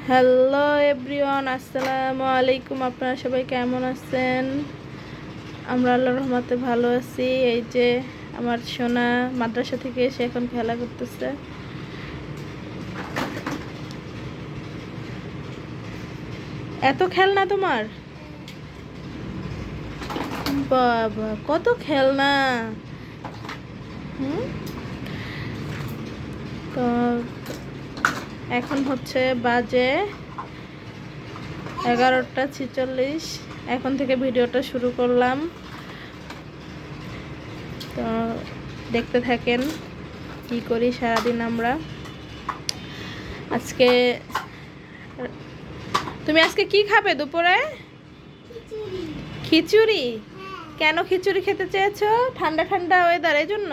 Hello everyone, আসসালামু আলাইকুম। আপনারা সবাই কেমন আছেন? আমরা আল্লাহর রহমতে ভালো আছি। এই যে আমার সোনা মাদ্রাসা থেকে এসে এখন খেলা করতেছে। এত খেলনা তোমার? বাবা, কত খেলনা! তো এখন হচ্ছে বাজে 11:46। এখন থেকে ভিডিওটা শুরু করলাম, তো দেখতে থাকেন কি করি সারাদিন আমরা। আজকে তুমি আজকে কি খাবে দুপুরে? খিচুড়ি? কেন খিচুড়ি খেতে চেয়েছো? ঠান্ডা ঠান্ডা ওয়েদার, এই জন্য?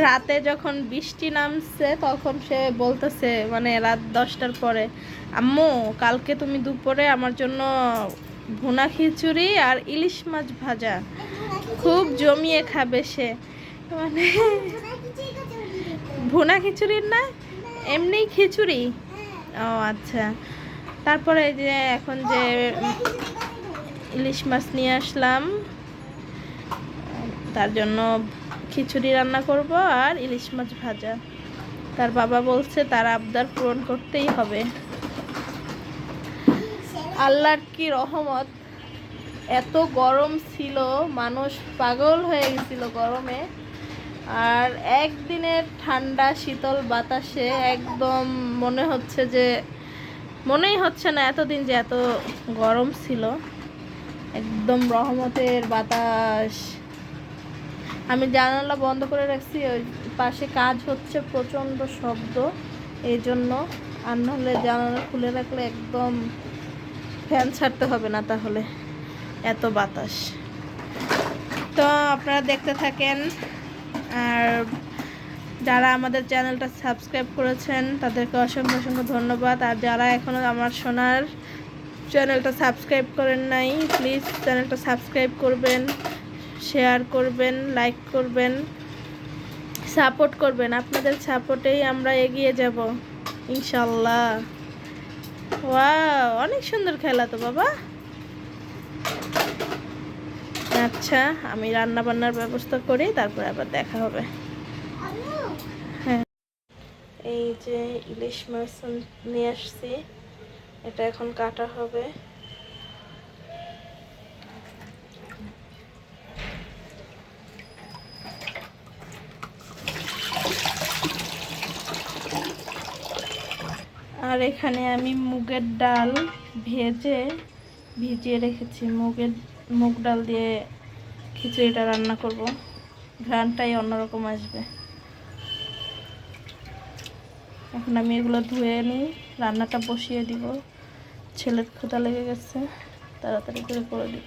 রাতে যখন বৃষ্টি নামছে তখন সে বলতেছে, মানে রাত 10টার পরে, আম্মু কালকে তুমি দুপুরে আমার জন্য ভুনা খিচুড়ি আর ইলিশ মাছ ভাজা খুব জমিয়ে খাবে সে। মানে ভুনা খিচুড়ি না, এমনি খিচুড়ি। ও আচ্ছা। তারপরে এই যে এখন যে ইলিশ মাছ নিয়ে আসলাম, তার জন্য খিচুড়ি রান্না করব আর ইলিশ মাছ ভাজা। তার বাবা বলছে তার আবদার পূরণ করতেই হবে। আল্লাহর কি রহমত, এত গরম ছিল, মানুষ পাগল হয়ে গেছিল গরমে। আর একদিনের ঠান্ডা শীতল বাতাসে একদম মনেই হচ্ছে না এতদিন যে এত গরম ছিল। একদম রহমতের বাতাস। আমি জানালা বন্ধ করে রাখছি, ওই পাশে কাজ হচ্ছে, প্রচণ্ড শব্দ, এই জন্য। আর নাহলে জানালা খুলে রাখলে একদম ফ্যান ছাড়তে হবে না, তাহলে এত বাতাস। তো আপনারা দেখতে থাকেন। আর যারা আমাদের চ্যানেলটা সাবস্ক্রাইব করেছেন তাদেরকে অসংখ্য অসংখ্য ধন্যবাদ। আর যারা এখনও আমার সোনার চ্যানেলটা সাবস্ক্রাইব করেন নাই, প্লিজ চ্যানেলটা সাবস্ক্রাইব করবেন, শেয়ার করবেন, লাইক করবেন, সাপোর্ট করবেন। আপনাদের সাপোর্টেই আমরা এগিয়ে যাব ইনশাল্লাহ। ওয়াও, অনেক সুন্দর খেলা তো বাবা। আচ্ছা, আমি রান্না বান্নার ব্যবস্থা করি, তারপরে আবার দেখা হবে। হ্যাঁ, এই যে ইলিশ মাছ নিয়ে আসছি, এটা এখন কাটা হবে। আর এখানে আমি মুগের ডাল ভিজিয়ে রেখেছি। মুগ ডাল দিয়ে খিচুড়িটা রান্না করব, ঘ্রাণটাই অন্যরকম আসবে। এখন আমি এগুলো ধুয়ে নিই, রান্নাটা বসিয়ে দিব। ছেলের ক্ষুধা লেগে গেছে, তাড়াতাড়ি করে দিব।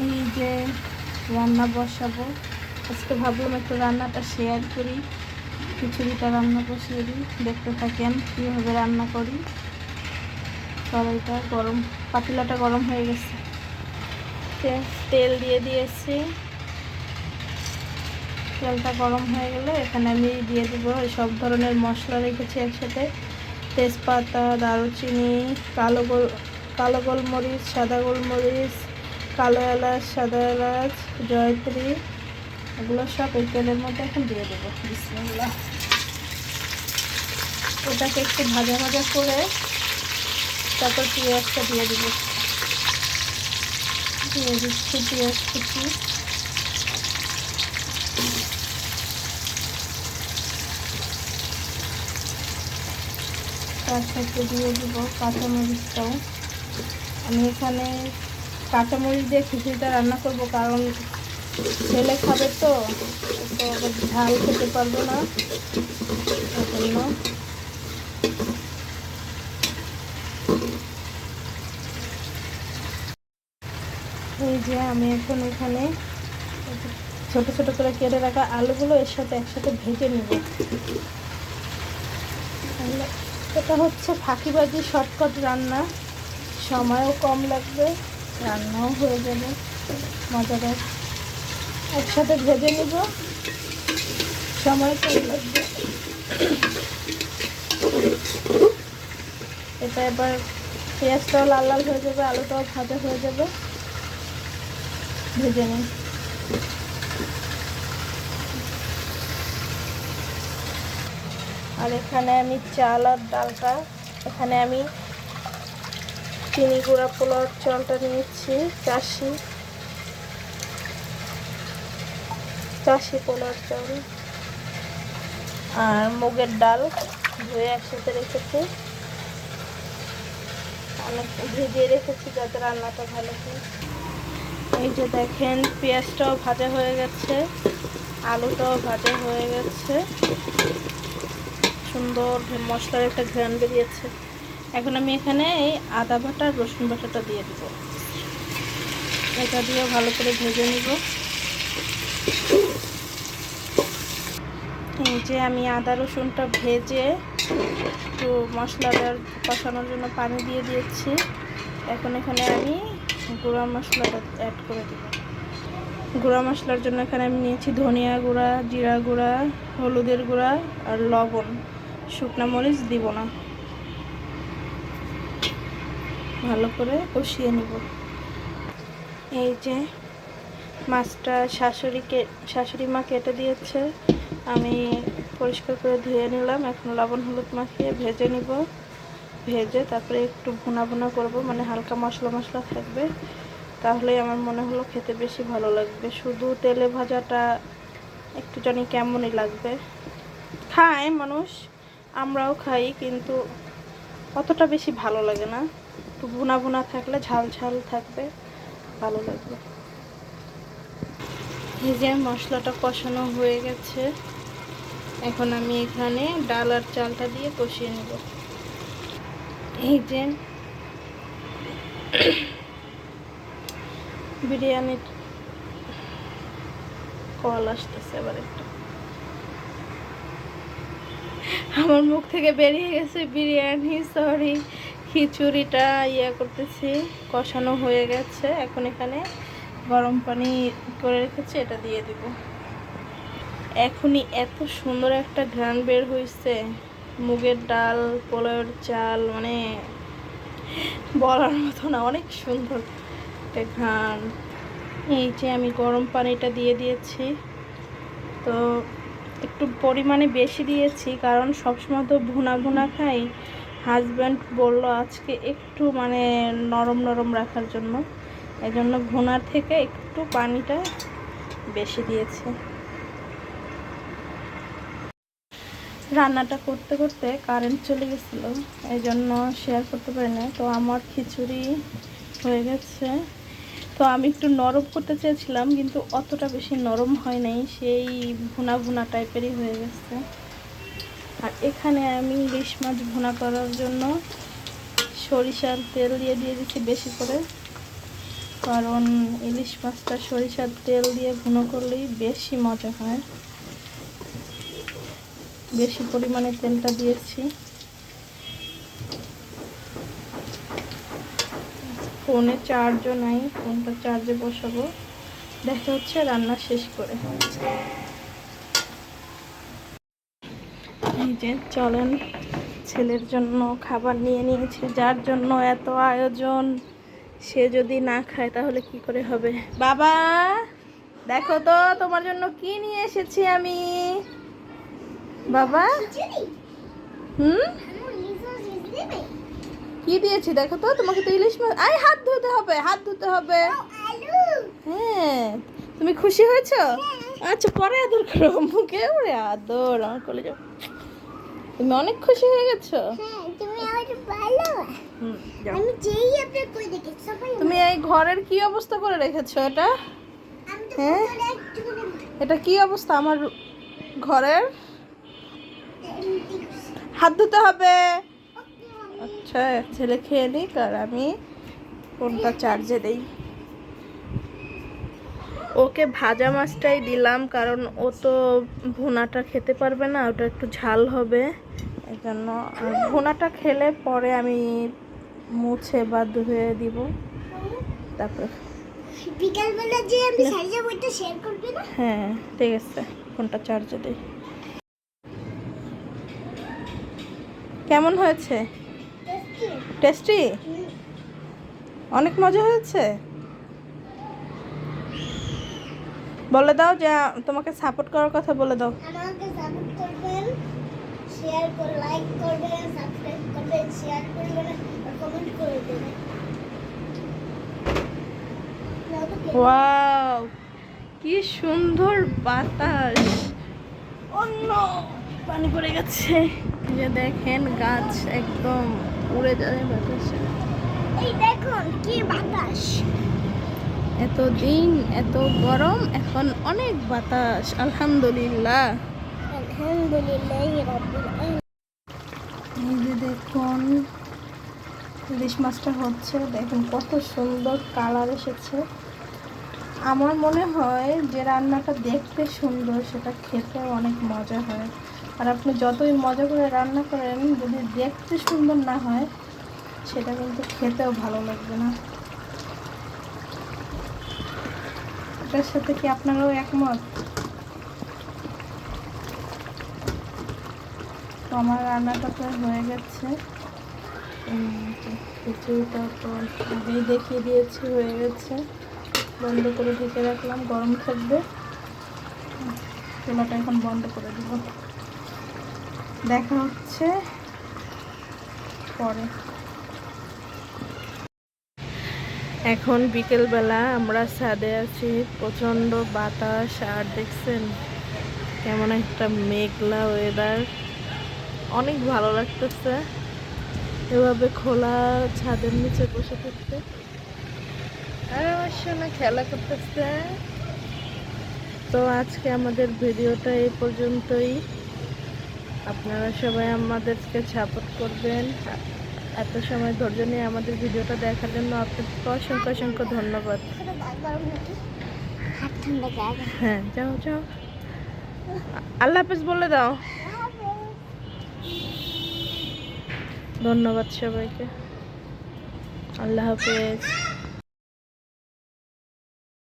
এই যে রান্না বসাবো, আজকে ভাবলাম একটু রান্নাটা শেয়ার করি। খিচুড়িটা রান্না বসিয়ে দিই, দেখতে থাকেন কীভাবে রান্না করি। কড়াইটা গরম, পাতিলাটা গরম হয়ে গেছে, তেল দিয়ে দিয়েছি। তেলটা গরম হয়ে গেলে এখানে আমি দিয়ে দেবো সব ধরনের মশলা রেখেছি একসাথে। তেজপাতা, দারুচিনি, কালো গোলমরিচ, সাদা গোলমরিচ, কালো এলাচ, সাদা এলাচ, জয়ত্রী, এগুলো সব এই তেলের মধ্যে এখন দিয়ে দেবো। বিসমিল্লাহ। ওটাকে একটু ভাজা ভাজা করে তারপর পেঁয়াজটা দিয়ে দিচ্ছি পেঁয়াজ কুচি। তার সাথে দিয়ে দেবো কাঁচামরিচটাও। আমি এখানে কাঁচামরিচ দিয়ে খিচুড়িটা রান্না করব, কারণ ছেলে খাবে, তো ঝাল খেতে পারবো না, এজন্য। এই যে আমি এখন এখানে ছোট ছোট করে কেটে রাখা আলুগুলো এর সাথে একসাথে ভেজে নেব। এটা হচ্ছে ফাঁকিবাজি শর্টকাট রান্না, সময়ও কম লাগবে, রান্নাও হয়ে যাবে মজাদার। একসাথে ভেজে নিব সময় কম লাগবে। এটা এবার পেঁয়াজটাও লাল লাল হয়ে যাবে, আলুটাও ভাজা হয়ে যাবে, ভেজে নিই। আর এখানে আমি চাল আর ডালটা, এখানে আমি চিনি গুঁড়া পোলাওর চালটা নিয়েছি, চাষি পোলাওর চাল, আর মুগের ডাল ধুয়ে একসাথে রেখেছি, অনেক ভিজিয়ে রেখেছি যাতে রান্নাটা ভালো হয়। এই যে দেখেন পেঁয়াজটাও ভাজা হয়ে গেছে, আলুটাও ভাজা হয়ে গেছে, সুন্দর মশলার একটা ঘ্রাণ বেরিয়েছে। এখন আমি এখানে এই আদা বাটা রসুন বাটাটা দিয়ে দিব, এটা দিয়ে ভালো করে ভেজে নিব। এই যে আমি আদা রসুনটা ভেজে একটু মশলাটার কষানোর জন্য পানি দিয়ে দিয়েছি। এখন এখানে আমি গুঁড়া মশলাটা অ্যাড করে দেব। গুঁড়া মশলার জন্য এখানে আমি নিয়েছি ধনিয়া গুঁড়া, জিরা গুঁড়া, হলুদের গুঁড়া আর লবণ, শুকনো মরিচ দিব না। ভালো করে কষিয়ে নেব। এই যে মাছটা শাশুড়ি মা কেটে দিয়েছে, আমি পরিষ্কার করে ধুয়ে নিলাম। এখন লবণ হলুদ মাখিয়ে ভেজে নিব, ভেজে তারপরে একটু ভুনা ভুনা করব, মানে হালকা মশলা মশলা থাকবে, তাহলেই আমার মনে হলো খেতে বেশি ভালো লাগবে। শুধু তেলে ভাজাটা একটু জানি কেমনই লাগবে। খায় মানুষ, আমরাও খাই, কিন্তু অতটা বেশি ভালো লাগে না। একটু ভুনা ভুনা থাকলে, ঝাল ঝাল থাকবে, ভালো লাগবে। এই যে মশলাটা কষানো হয়ে গেছে, এখন আমি এখানে ডাল আর চালটা দিয়ে কষিয়ে নেব। এই যে বিরিয়ানির কল আসতেছে, এবার একটা আমার মুখ থেকে বেরিয়ে গেছে বিরিয়ানি, সরি, খিচুড়িটা করতেছি, কষানো হয়ে গেছে। এখন এখানে গরম পানি করে রেখেছি, এটা দিয়ে দিব। এখনই এত সুন্দর একটা ঘ্রাণ বের হয়েছে, মুগের ডাল পোলাওয়ের চাল, মানে বলার মতো না, অনেক সুন্দর একটা ঘ্রাণ। এই যে আমি গরম পানিটা দিয়ে দিয়েছি, তো একটু পরিমাণে বেশি দিয়েছি, কারণ সবসময় তো ভুনা ভুনা খাই। হাজব্যান্ড বলল আজকে একটু মানে নরম নরম রাখার জন্য, এই জন্য ভুনার থেকে একটু পানিটা বেশি দিয়েছি। রান্নাটা করতে করতে কারেন্ট চলে গেছিলো, এই জন্য শেয়ার করতে পারি না। তো আমার খিচুড়ি হয়ে গেছে, তো আমি একটু নরম করতে চেয়েছিলাম, কিন্তু অতটা বেশি নরম হয় নাই, সেই ভুনা ভুনা টাইপেরই হয়ে গেছে। আর এখানে আমি ইলিশ মাছ ভুনা করার জন্য সরিষার তেল দিয়ে দিচ্ছি বেশি করে, কারণ ইলিশ মাছটা সরিষার তেল দিয়ে ভুনো করলেই বেশি মজা হয়। বেশি পরিমাণে তেলটা দিয়েছি। ফোনে চার্জও নাই, ফোনটা চার্জে বসাবো। দেখা হচ্ছে রান্না শেষ করে। এই যে চলেন, ছেলের জন্য খাবার নিয়ে নিয়েছি, যার জন্য এত আয়োজন, সে যদি না খায় তাহলে কি করে হবে। বাবা দেখো তো তোমার জন্য কি নিয়ে এসেছি আমি। বাবা কি দিয়েছি দেখো তো, তোমাকে তো ইলিশ মাছ। আয় হাত ধুতে হবে, হাত ধুতে হবে। হ্যাঁ তুমি খুশি হয়েছো? আচ্ছা পরে আদর করো, মুখে ওরে আদর, আমার কোলে যাও। তুমি অনেক খুশি হয়ে গেছো। তুমি এই ঘরের কি অবস্থা করে রেখেছো এটা? হ্যাঁ এটা কি অবস্থা আমার ঘরের? হাত ধুতে হবে। আচ্ছা ছেলে খেয়ে নিক, আর আমি ফোনটা চার্জে দেই। ওকে ভাজা মাছটাই দিলাম, কারণ ও তো ভুনাটা খেতে পারবে না, ওটা একটু ঝাল হবে, এই জন্য। ভুনাটা খেলে পরে আমি মুছে বা ধুয়ে দিব, তারপরে বিকালবেলা যে আমি সারিয়ে বইটা শেয়ার করবি না? হ্যাঁ ঠিক আছে, ফোনটা চার্জে দিই। কেমন হয়েছে? টেস্টি? অনেক মজা হয়েছে। বলে দাও যে তোমাকে সাপোর্ট করার কথা বলে দাও। আমাকে সাপোর্ট করবেন, শেয়ার করে লাইক করবেন, সাবস্ক্রাইব করবেন, শেয়ার করবেন আর কমেন্ট করে দেবেন। ওয়াও, কি সুন্দর বাতাস। অন্য পানি পড়ে গেছে। যে দেখেন গাছ একদম উড়ে যায় বাতাসে। এই দেখুন কি বাতাস। এতদিন এত গরম, এখন অনেক বাতাস। আলহামদুলিল্লাহ। আলহামদুলিল্লাহ রাব্বিল আলামিন। এই যে দেখুন ইলিশ মাছটা হচ্ছে, দেখুন কত সুন্দর কালার এসেছে। আমার মনে হয় যে রান্নাটা দেখতে সুন্দর সেটা খেতে অনেক মজা হয়। আর আপনি যতই মজা করে রান্না করেন, যদি দেখতে সুন্দর না হয় সেটা কিন্তু খেতেও ভালো লাগবে না। এটার সাথে কি আপনারাও একমত? তো আমার রান্নাটা প্রায় হয়ে গেছে। খিচুড়িটা তো আগেই দেখিয়ে দিয়েছি, হয়ে গেছে। বন্ধ করে ঢেকে রাখলাম, গরম থাকবে। চুলাটা এখন বন্ধ করে দিব। দেখা হচ্ছে পরে। এখন বিকেলবেলা আমরা ছাদে আছি, প্রচণ্ড বাতাস। আর দেখছেন কেমন একটা মেঘলা ওয়েদার, অনেক ভালো লাগতেছে এভাবে খোলা ছাদের নিচে বসে থাকতে। আর আমার সঙ্গে খেলা করতেছে। তো আজকে আমাদের ভিডিওটা এই পর্যন্তই। আপনারা সবাই আমাদেরকে সাপোর্ট করবেন। এত সময় ধৈর্য নিয়ে আমাদের ভিডিওটা দেখার জন্য আপনাদেরকে অসংখ্য অসংখ্য ধন্যবাদ। হ্যাঁ, যাও যাও, আল্লাহ হাফেজ বলে দাও। ধন্যবাদ সবাইকে, আল্লাহ হাফেজ।